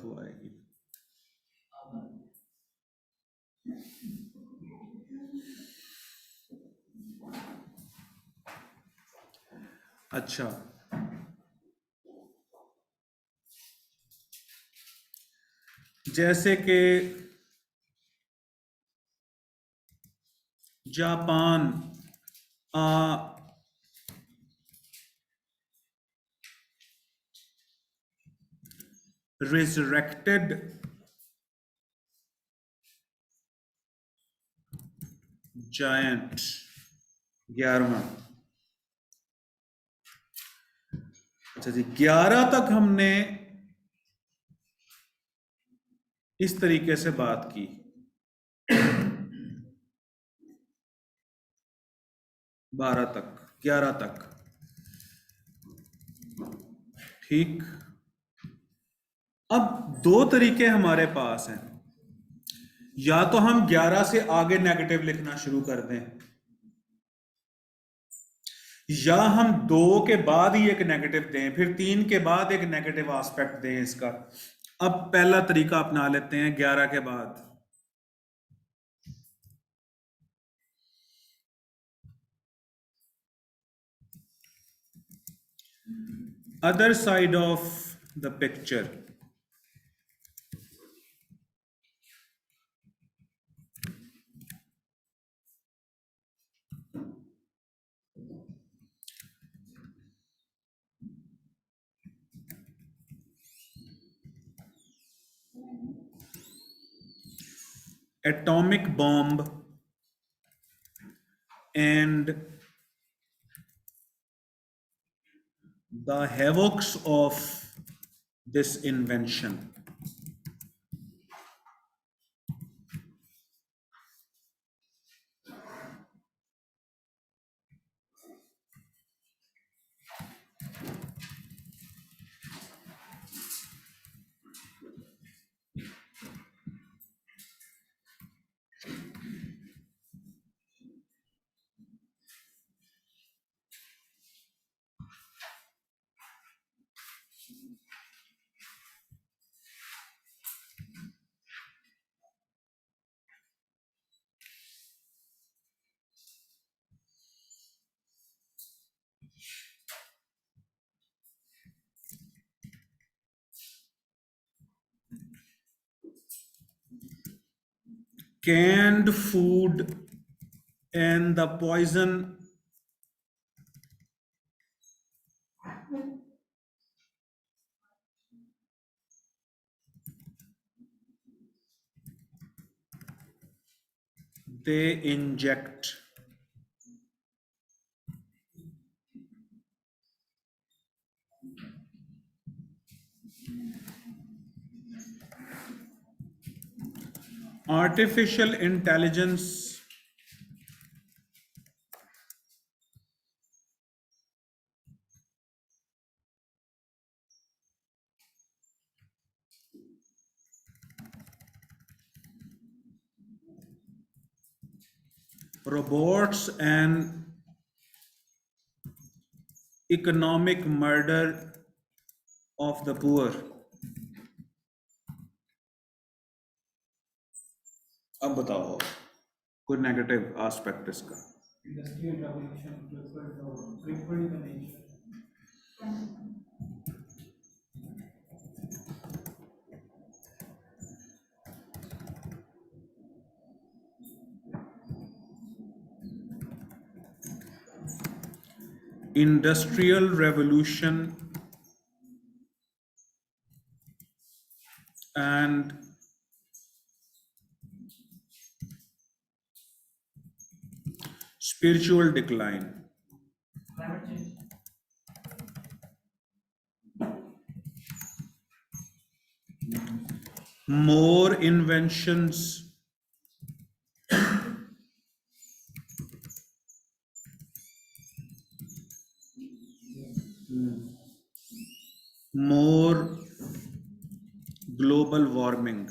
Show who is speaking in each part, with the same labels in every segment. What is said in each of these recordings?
Speaker 1: तो आएगी। अच्छा, जैसे कि जापान resurrected giant 11वां। अच्छा जी, 11 तक हमने इस तरीके से बात की। 12 तक, 11 तक, ठीक। अब दो तरीके हमारे पास हैं, या तो हम 11 से आगे नेगेटिव लिखना शुरू कर दें, या हम 2 के बाद ही एक नेगेटिव दें, फिर 3 के बाद एक नेगेटिव एस्पेक्ट दें इसका। अब पहला तरीका अपना लेते हैं 11 के बाद। Other side of the picture, atomic bomb and the havocs of this invention. Canned food and the poison they inject. Artificial intelligence robots and economic murder of the poor. अब बताओ कोई नेगेटिव एस्पेक्ट इसका।
Speaker 2: Industrial revolution crippled the nation.
Speaker 1: Industrial revolution and spiritual decline.
Speaker 2: Climate change.
Speaker 1: More inventions, more global warming.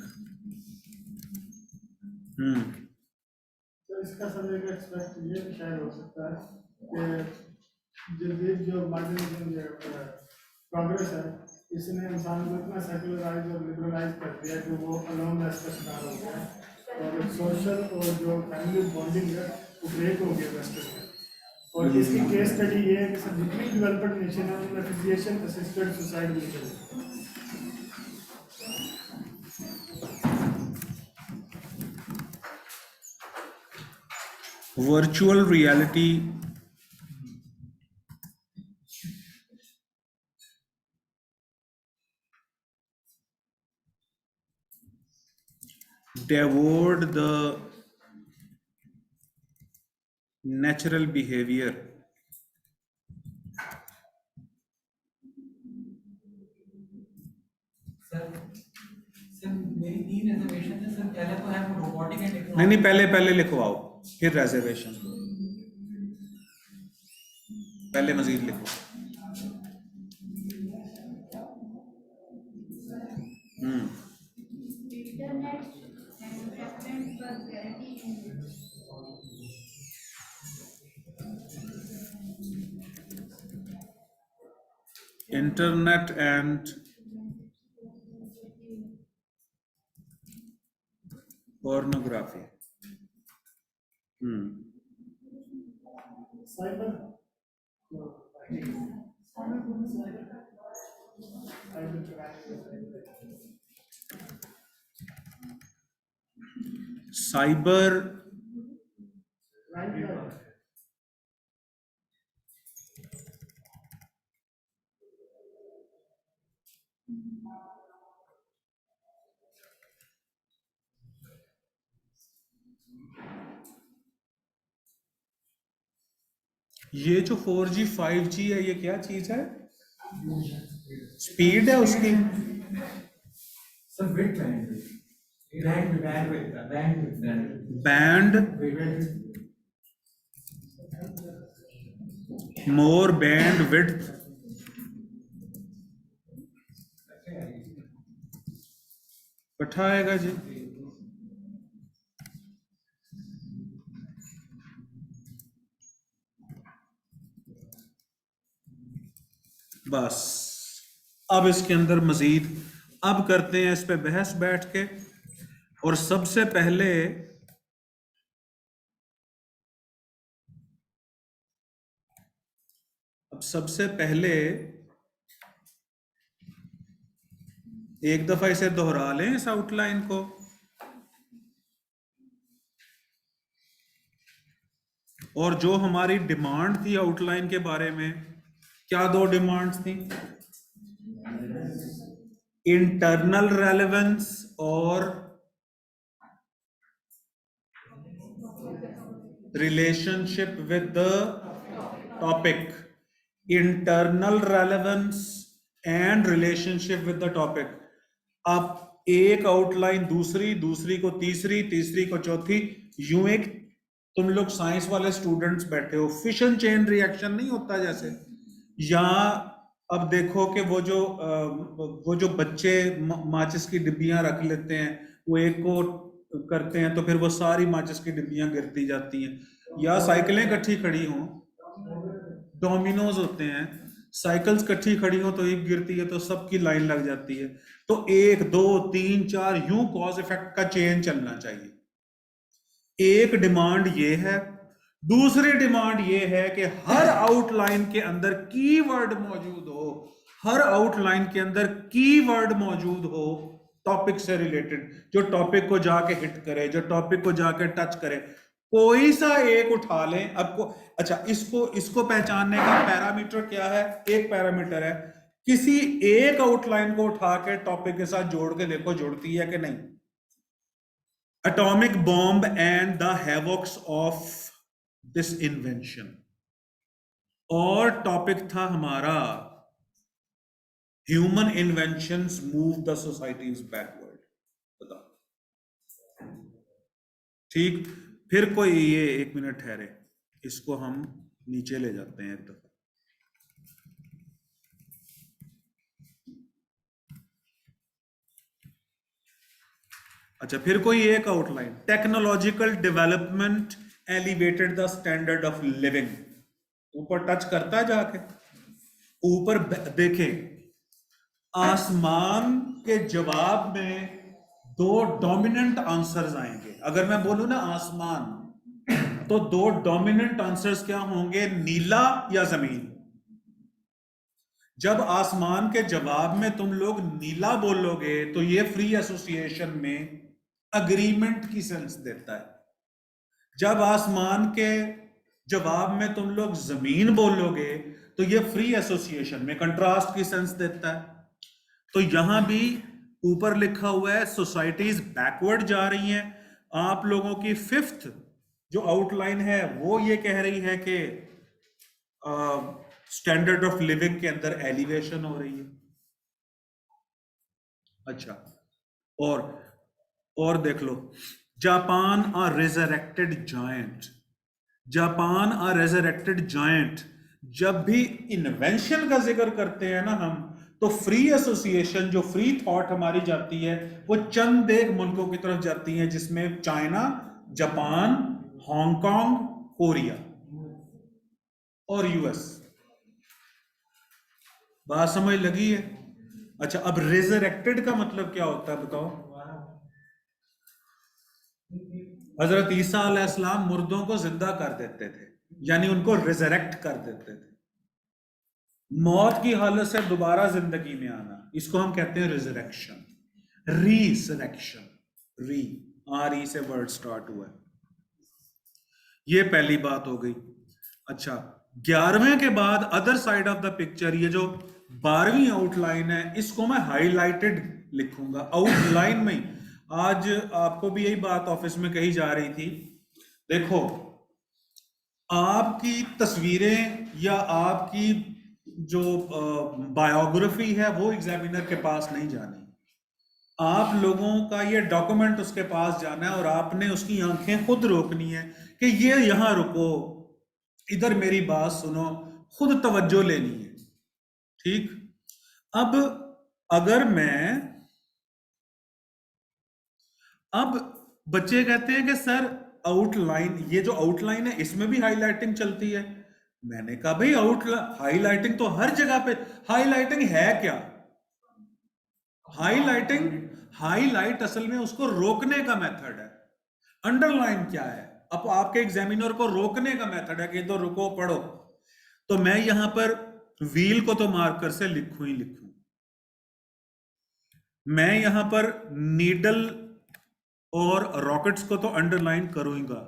Speaker 2: तो इसका समय का expect ये भी शायद हो सकता है कि जदीद जो मॉडर्निज्म प्रोग्रेस है इसने इंसान को इतना सेकुलराइज और लिबरलाइज कर दिया कि वो अलोननेस का शिकार हो गया है, और सोशल और जो फैमिली बॉन्डिंग है वो ब्रेक हो गया वेस्टर्न में। और इसकी केस स्टडी ये है कि सब जितनी डेवलप्ड नेशन है उनमें फिजिशियन असिस्टेड सुसाइड भी चले।
Speaker 1: Virtual reality devoured the natural behavior
Speaker 3: sir मेरी 3 रिजर्वेशन है सर। पहले तो है वो रोबोटिक एंड
Speaker 1: नहीं नहीं, पहले लिखवाओ, फिर रिजर्वेशन, पहले मजीद लिखो। Internet and pornography.
Speaker 2: Cyber
Speaker 1: cyber ये जो 4G 5G है, ये क्या चीज है? स्पीड है उसकी?
Speaker 3: सर विड्थ
Speaker 1: बैंड, मोर बैंड विड्थ, कट्ठा आएगा जी। बस अब इसके अंदर मजीद अब करते हैं इस पे बहस बैठ के। और सबसे पहले एक दफा इसे दोहरा लें इस आउटलाइन को। और जो हमारी डिमांड थी आउटलाइन के बारे में, क्या 2 डिमांड्स थी? इंटरनल रेलेवेंस और relationship with the topic. Internal relevance and relationship with the topic. अब एक आउटलाइन दूसरी को तीसरी को चौथी, यूं एक तुम लोग साइंस वाले स्टूडेंट्स बैठे हो, फिशन चेन रिएक्शन नहीं होता जैसे, या अब देखो कि वो जो बच्चे माचिस की डिब्बियां रख लेते हैं, वो एक को करते हैं तो फिर वो सारी माचिस की डिब्बियां गिरती जाती हैं, या साइकिलें इकट्ठी खड़ी हों, डोमिनोज होते हैं, साइकिल्स इकट्ठी खड़ी हो तो एक गिरती है तो सबकी लाइन लग जाती है। तो 1 2 3 4 यूं कॉज इफेक्ट का चेन चलना चाहिए। एक डिमांड ये है। दूसरी डिमांड ये है कि हर आउटलाइन के अंदर कीवर्ड मौजूद हो, हर आउटलाइन के अंदर कीवर्ड मौजूद हो टॉपिक से रिलेटेड, जो टॉपिक को जाके हिट करे, जो टॉपिक को जाके टच करे। कोई सा एक उठा लें आपको। अच्छा, इसको पहचानने का पैरामीटर क्या है? एक पैरामीटर है, किसी एक आउटलाइन को उठा के टॉपिक के साथ जोड़ के देखो जुड़ती है कि नहीं। Atomic bomb and the havocs of this invention, और टॉपिक था हमारा human inventions move the societies backward. बताओ, ठीक। फिर कोई ये 1 मिनट ठहरे, इसको हम नीचे ले जाते हैं एक दफा। अच्छा, फिर कोई एक outline, technological development elevated the standard of living. ऊपर टच करता है जाके, ऊपर देखें, आसमान के जवाब में दो डोमिनेंट आंसर्स आएंगे। अगर मैं बोलूं ना आसमान, तो दो डोमिनेंट आंसर्स क्या होंगे, नीला या जमीन। जब आसमान के जवाब में तुम लोग नीला बोलोगे तो ये फ्री एसोसिएशन में अग्रीमेंट की सेंस देता है। जब आसमान के जवाब में तुम लोग जमीन बोलोगे तो ये फ्री एसोसिएशन में कंट्रास्ट की सेंस देता है। तो यहां भी ऊपर लिखा हुआ है सोसाइटीज बैकवर्ड जा रही हैं। आप लोगों की फिफ्थ जो आउटलाइन है वो ये कह रही है कि स्टैंडर्ड ऑफ लिविंग के अंदर एलिवेशन हो रही है। अच्छा, और देख लो, Japan are resurrected giant. Japan are resurrected giant. जब भी इन्वेंशन का जिक्र करते हैं ना हम, तो फ्री एसोसिएशन, जो फ्री थॉट हमारी जाती है, वो चंद एक मुल्कों की तरफ जाती है, जिसमें चाइना, जापान, हांगकांग, कोरिया और यूएस। बात समझ लगी है? अच्छा, अब रेजरेक्टेड का मतलब क्या होता है बताओ। हजरत ईसा अलैहिस्सलाम मुर्दों को जिंदा कर देते थे, यानी उनको रिजरेक्ट कर देते थे। मौत की हालत से दोबारा जिंदगी में आना, इसको हम कहते हैं रिजरेक्शन, रीसरेक्शन। री, आर ई से वर्ड स्टार्ट हुआ है। ये पहली बात हो गई। अच्छा, 11वें के बाद other side of the picture, ये जो 12वीं आउटलाइन है, इसको मैं हाईलाइटेड लिखूंगा आउटलाइन में ही। आज आपको भी यही बात ऑफिस में कही जा रही थी। देखो, आपकी तस्वीरें या आपकी जो बायोग्राफी है वो एग्जामिनर के पास नहीं जानी। आप लोगों का ये डॉक्यूमेंट उसके पास जाना है और आपने उसकी आंखें खुद रोकनी है कि ये यहां रुको, इधर मेरी बात सुनो, खुद तवज्जो लेनी है। ठीक। अब अगर अब बच्चे कहते हैं कि सर आउटलाइन, ये जो आउटलाइन है इसमें भी हाईलाइटिंग चलती है। मैंने कहा भाई हाईलाइटिंग तो हर जगह पे। हाईलाइटिंग है क्या? हाईलाइट असल में उसको रोकने का मेथड है। अंडरलाइन क्या है? अब आपके एग्जामिनर को रोकने का मेथड है कि तो रुको, पढ़ो। तो मैं यहां पर व्हील को तो मार्कर से लिखूं ही लिखूं। मैं यहां पर नीडल और रॉकेट्स को तो अंडरलाइन करूंगा।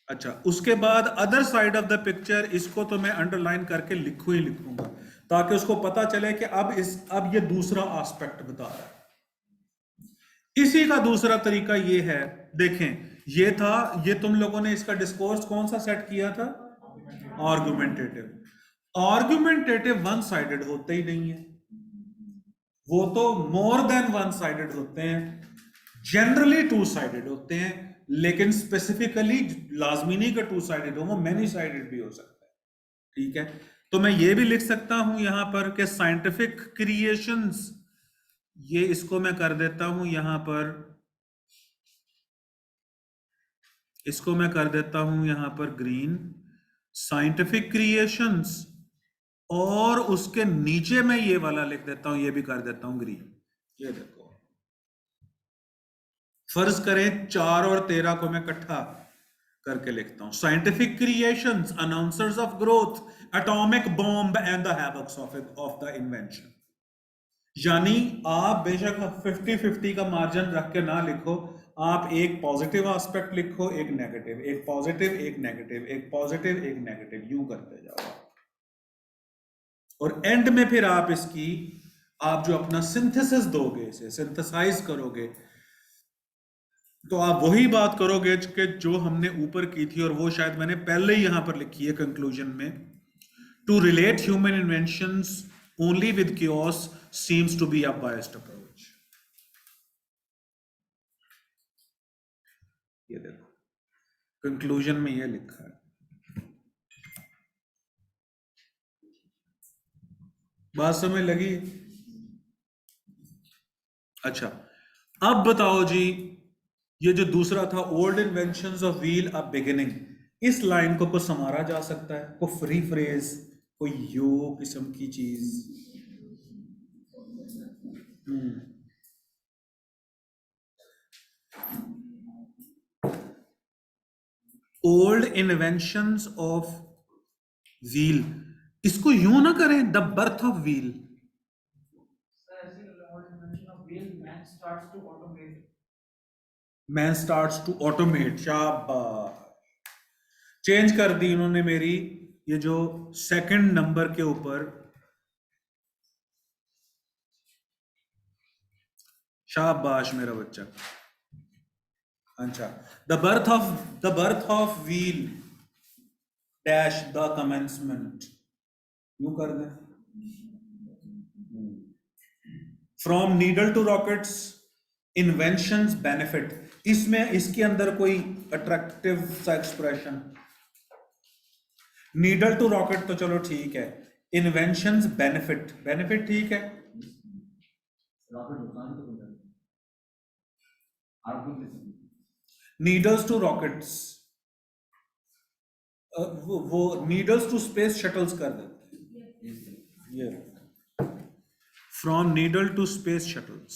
Speaker 1: अच्छा, उसके बाद other side of the picture, इसको तो मैं अंडरलाइन करके लिखूं ही लिखूंगा, ताकि उसको पता चले कि अब ये दूसरा एस्पेक्ट बता रहा है। इसी का दूसरा तरीका ये है, देखें, ये तुम लोगों ने इसका डिस्कोर्स कौन सा सेट किया था? आर्गुमेंटेटिव। आर्गुमेंटेटिव वन साइडेड होते ही नहीं है, वो तो मोर देन वन साइडेड होते हैं, जनरली टू साइडेड होते हैं, लेकिन स्पेसिफिकली लाजमी नहीं कि टू साइडेड हो, वो मेनी साइडेड भी हो सकता है। ठीक है, तो मैं ये भी लिख सकता हूं यहां पर कि साइंटिफिक क्रिएशंस, ये इसको मैं कर देता हूं यहां पर, इसको मैं कर देता हूं यहां पर ग्रीन, साइंटिफिक क्रिएशंस, और उसके नीचे मैं ये वाला लिख देता हूं, ये भी कर देता हूं ग्रीन। ये देखो, फर्ज करें 4 और 13 को मैं इकट्ठा करके लिखता हूं। Scientific creations, announcers of growth, atomic bomb and the havocs of the invention. यानी आप बेशक 50-50 का मार्जिन रख के ना लिखो, आप एक पॉजिटिव एस्पेक्ट लिखो, एक नेगेटिव, एक पॉजिटिव, एक नेगेटिव, एक पॉजिटिव, एक नेगेटिव, यूं करते जाओ। और एंड में फिर आप आप जो अपना सिंथेसिस दोगे, इसे सिंथेसाइज करोगे, तो आप वही बात करोगे कि जो हमने ऊपर की थी, और वो शायद मैंने पहले ही यहां पर लिखी है कंक्लूजन में। To relate human inventions only with chaos seems to be a biased approach। ये देखो कंक्लूजन में ये लिखा है। बात समझ लगी? अच्छा, अब बताओ जी, ये जो दूसरा था, old inventions of wheel a beginning, इस लाइन को कुछ संवारा जा सकता है? कोई फ्री फ्रेज, कोई यो किस्म की चीज? ओल्ड इन्वेंशंस ऑफ व्हील, इसको यूं ना करें, the birth of wheel.
Speaker 3: Sir, as you mention of wheel, man starts to automate.
Speaker 1: Man starts to automate, शाबाश, चेंज कर दी इन्होंने मेरी ये जो सेकंड नंबर के ऊपर, शाबाश मेरा बच्चा। अच्छा, the birth of wheel dash the commencement, यूं कर दें, from needle to rockets inventions benefit, इसमें इसके अंदर कोई अट्रैक्टिव सा एक्सप्रेशन, नीडल टू रॉकेट तो चलो ठीक है, इन्वेंशंस बेनिफिट, बेनिफिट ठीक है, नीडल्स टू रॉकेट्स, वो नीडल्स टू स्पेस शटल्स कर देते, ये from needle to space shuttles.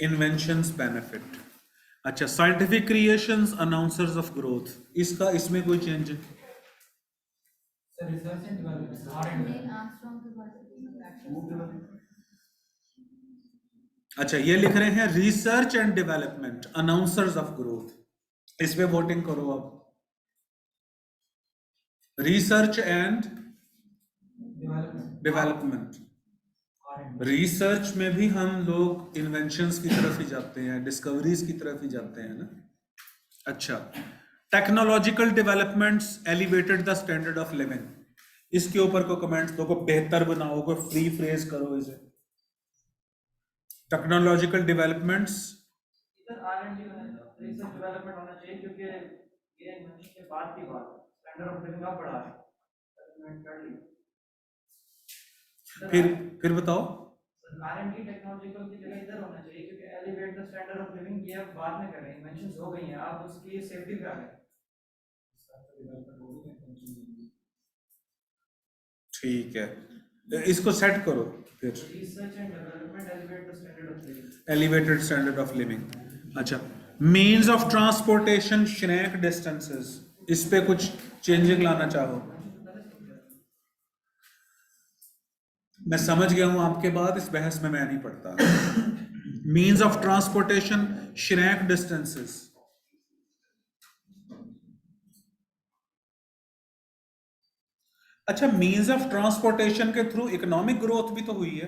Speaker 1: Inventions benefit. अच्छा, scientific creations announcers of growth, इसका इसमें कोई चेंज है?
Speaker 3: Sir, research and development. R&D.
Speaker 1: अच्छा, ये लिख रहे हैं research and development announcers of growth, इस पे वोटिंग करो अब। रिसर्च एंड डेवलपमेंट, रिसर्च में भी हम लोग इन्वेंशंस की तरफ ही जाते हैं, डिस्कवरीज की तरफ ही जाते हैं ना। अच्छा, technological developments elevated the standard of living, इसके ऊपर को कमेंट्स दो, को बेहतर बनाओ, को फ्री फ्रेज करो इसे। टेक्नोलॉजिकल डेवलपमेंट्स,
Speaker 3: इधर R&D रिसर्च डेवलपमेंट होना चाहिए, क्योंकि ये इन्वेंशन के बाद की बात, स्टैंडर्ड ऑफ लिविंग आप बढ़ा रहे हैं, कर ली।
Speaker 1: फिर बताओ।
Speaker 3: R&D टेक्नोलॉजिकल की जगह इधर होना चाहिए, क्योंकि elevate the standard of living ये आप बाद में कर रहे हैं, इन्वेंशंस हो गई हैं, आप उसकी सेफ्टी पे आ गए।
Speaker 1: ठीक है, इसको सेट करो फिर,
Speaker 3: research and development elevate the standard of living,
Speaker 1: elevated standard of living. अच्छा, means of transportation shrank distances, इस पे कुछ चेंजिंग लाना चाहो? मैं समझ गया हूं आपके बाद, इस बहस में मैं नहीं पढ़ता। Means of transportation shrank distances, अच्छा, मीन्स ऑफ ट्रांसपोर्टेशन के थ्रू इकोनॉमिक ग्रोथ भी तो हुई है,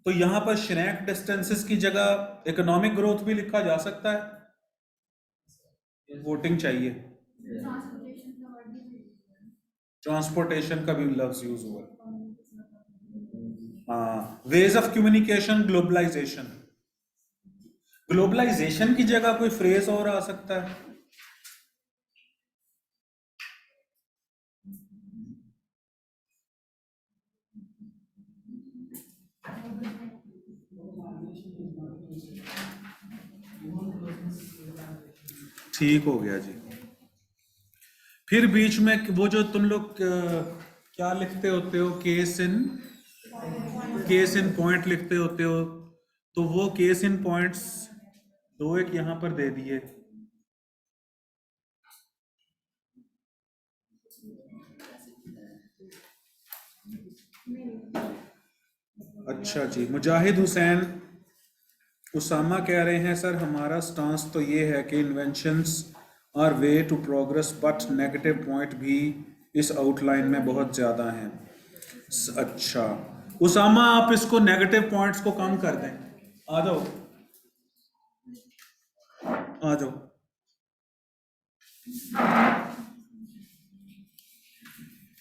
Speaker 1: तो यहां पर श्रैंक डिस्टेंसेस की जगह इकोनॉमिक ग्रोथ भी लिखा जा सकता है। वोटिंग चाहिए। ट्रांसपोर्टेशन का भी लफ्ज यूज हुआ। हाँ, ways of communication, globalisation, globalisation की जगह कोई फ्रेज और आ सकता है। ठीक हो गया जी। फिर बीच में वो जो तुम लोग क्या लिखते होते हो, केस इन पॉइंट लिखते होते हो, तो वो केस इन पॉइंट्स दो एक यहां पर दे दिए। अच्छा जी, मुजाहिद हुसैन उसामा कह रहे हैं, सर हमारा स्टांस तो ये है कि inventions are way to progress, but negative point भी इस आउटलाइन में बहुत ज़्यादा हैं। अच्छा उसामा, आप इसको नेगेटिव पॉइंट्स को कम कर दें। आ जाओ आ जाओ।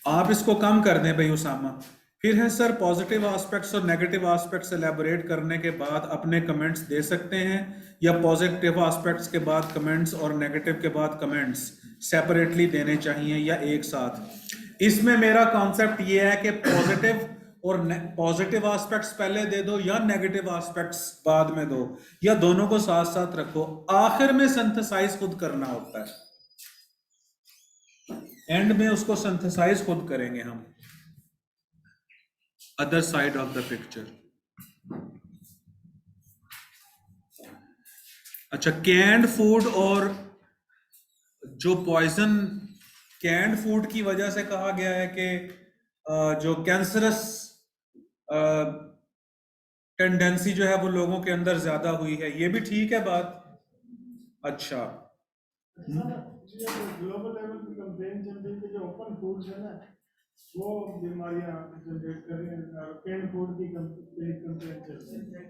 Speaker 1: आप इसको कम कर दें भाई उसामा। फिर है सर, पॉजिटिव एस्पेक्ट्स और नेगेटिव एस्पेक्ट्स एलैबोरेट करने के बाद अपने कमेंट्स दे सकते हैं, या पॉजिटिव एस्पेक्ट्स के बाद कमेंट्स और नेगेटिव के बाद कमेंट्स सेपरेटली देने चाहिए या एक साथ? इसमें मेरा कॉन्सेप्ट ये है कि और पॉजिटिव एस्पेक्ट्स पहले दे दो या नेगेटिव एस्पेक्ट्स बाद में दो, या दोनों को साथ साथ रखो, आखिर में सिंथेसाइज खुद करना होता है, एंड में उसको सिंथेसाइज खुद करेंगे हम। Other side of the picture. अच्छा, कैंड फूड और जो पॉइजन कैंड फूड की वजह से कहा गया है कि जो कैंसरस टेंडेंसी जो है वो लोगों के अंदर ज्यादा हुई है, ये भी ठीक है बात। अच्छा,
Speaker 2: ग्लोबल लेवल पे कंप्लेन चल रही है कि जो ओपन फूड्स है ना वो बीमारियां जनरेट कर रही हैं, कैंड फूड की कंप्लेन चल रही है।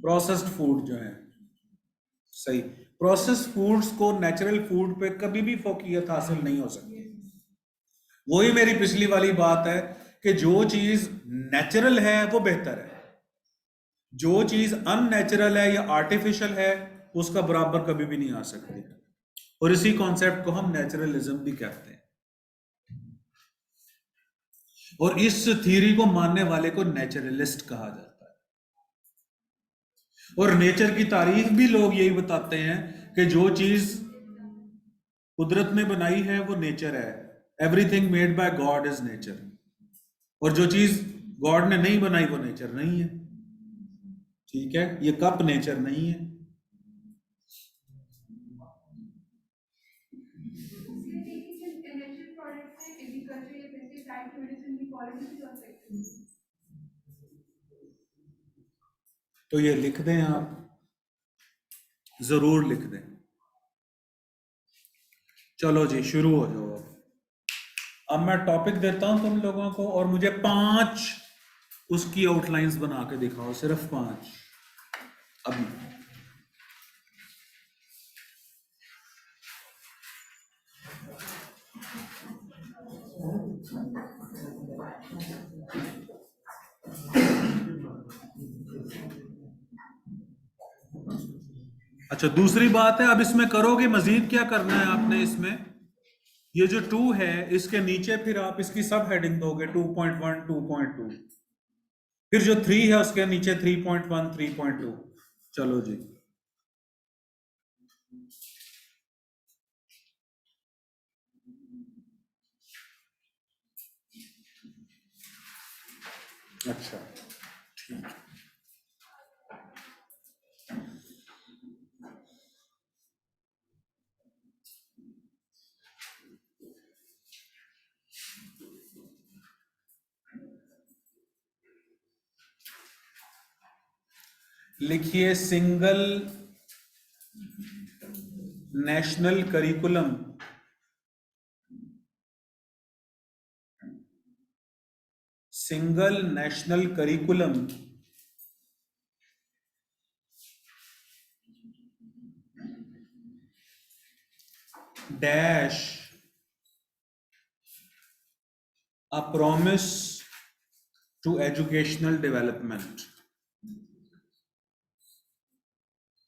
Speaker 1: प्रोसेस्ड फूड जो है, सही, प्रोसेस्ड फूड्स को नेचुरल फूड पे कभी भी फोकियत हासिल नहीं हो सकती। वही मेरी पिछली वाली बात है कि जो चीज नेचुरल है वो बेहतर है, जो चीज अननेचुरल है या आर्टिफिशियल है उसका बराबर कभी भी नहीं आ सकती। और इसी कॉन्सेप्ट को हम नेचुरलिज्म भी कहते हैं, और इस थ्योरी को मानने वाले को नेचुरलिस्ट कहा जाता है। और नेचर की तारीफ भी लोग यही बताते हैं कि जो चीज कुदरत ने बनाई है वो नेचर है, everything made by God is nature, और जो चीज गॉड ने नहीं बनाई वो नेचर नहीं है। ठीक है, ये कप नेचर नहीं है। तो ये लिख दें आप, जरूर लिख दें। चलो जी, शुरू हो जाओ। अब मैं टॉपिक देता हूं तुम लोगों को, और मुझे 5 उसकी आउटलाइंस बना के दिखाओ, सिर्फ 5 अभी। अच्छा, दूसरी बात है, अब इसमें करोगे मजीद क्या करना है आपने, इसमें ये जो 2 है इसके नीचे फिर आप इसकी सब हेडिंग दोगे 2.1 2.2, फिर जो 3 है उसके नीचे 3.1 3.2। चलो जी, अच्छा ठीक है। लिखिए single national curriculum single national curriculum dash a promise to educational development.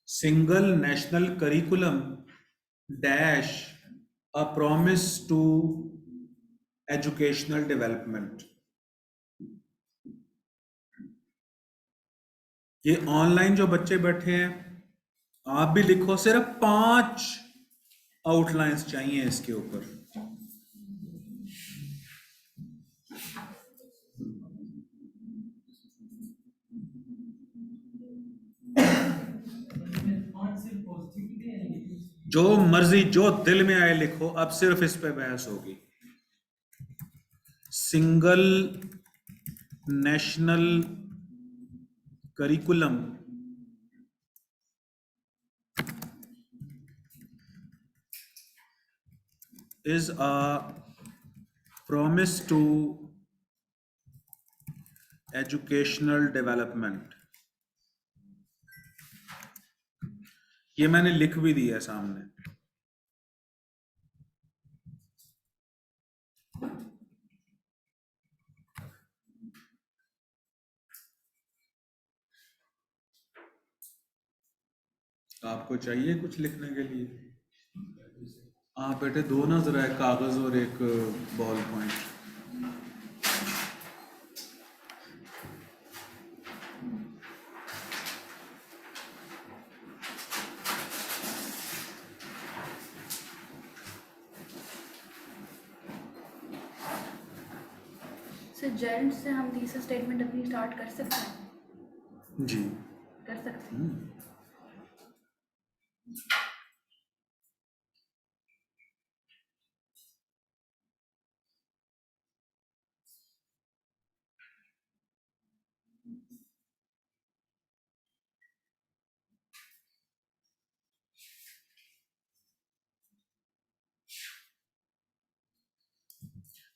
Speaker 1: Single national curriculum dash a promise to educational development. ये ऑनलाइन जो बच्चे बैठे हैं आप भी लिखो, सिर्फ 5 आउटलाइंस चाहिए इसके ऊपर। जो मर्जी जो दिल में आए लिखो, अब सिर्फ इस पे बहस होगी। Single national curriculum is a promise to educational development। ये मैंने लिख भी दिया है सामने। आपको चाहिए कुछ लिखने के लिए? हाँ बेटे, 2 ना जरा, एक कागज और एक बॉल पॉइंट।
Speaker 4: सो जेंट से हम तीसरा स्टेटमेंट अपनी स्टार्ट कर सकते हैं?
Speaker 1: जी।
Speaker 4: कर सकते हैं।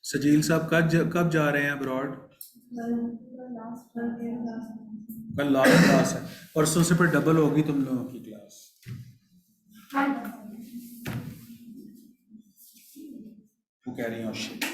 Speaker 1: सजील साहब कब जा रहे हैं अब्रॉड? कल लास्ट क्लास है, परसों से फिर डबल होगी तुम लोगों की क्लास। वो कह रही हैं शिट।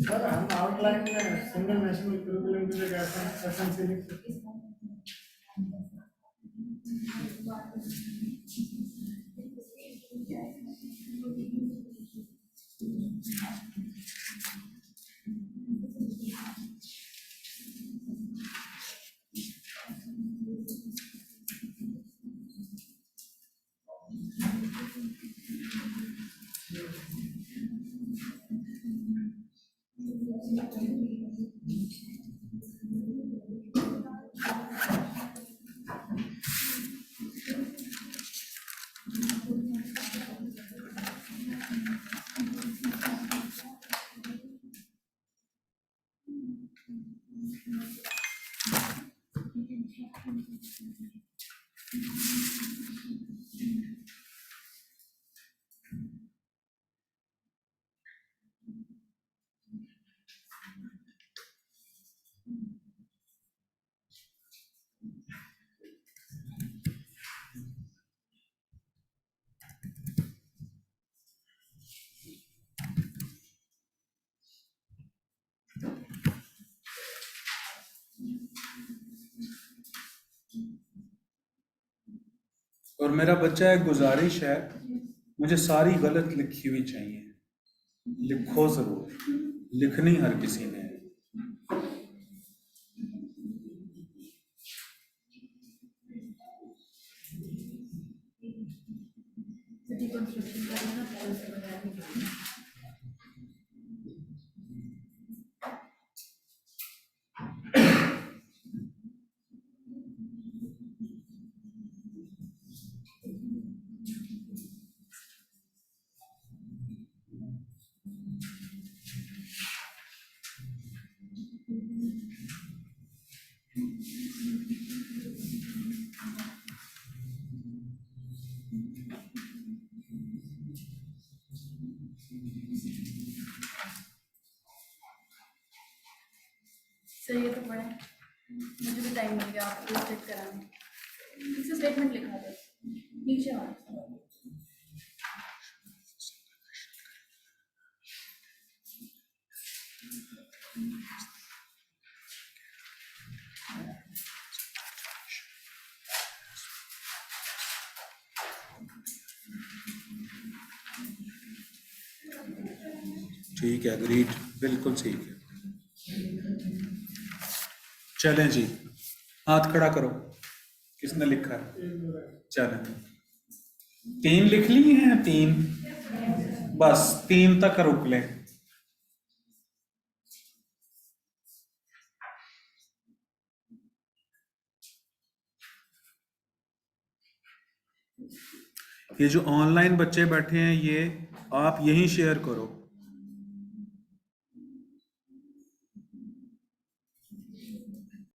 Speaker 2: सर हम आउटलाइन में सिंगल नेशनल करिकुलम के लिए एसएनसी लिख सकते हैं।
Speaker 1: और मेरा बच्चा एक गुजारिश है, मुझे सारी गलत लिखी हुई चाहिए। लिखो जरूर, लिखनी हर किसी ने।
Speaker 4: डिकंस्ट्रक्शन करना ना पहले से बताने के लिए। सर ये तो पढ़े, मुझे भी टाइम लग गया आपको चेक कराने। तीसरा स्टेटमेंट लिखा था नीचे वाला।
Speaker 1: ठीक है, अग्रीड, बिल्कुल ठीक है। चलें जी, हाथ खड़ा करो, किसने लिखा है? चलें, 3 लिख ली हैं, 3, बस 3 तक रुक लें। ये जो ऑनलाइन बच्चे बैठे हैं, ये आप यहीं शेयर करो।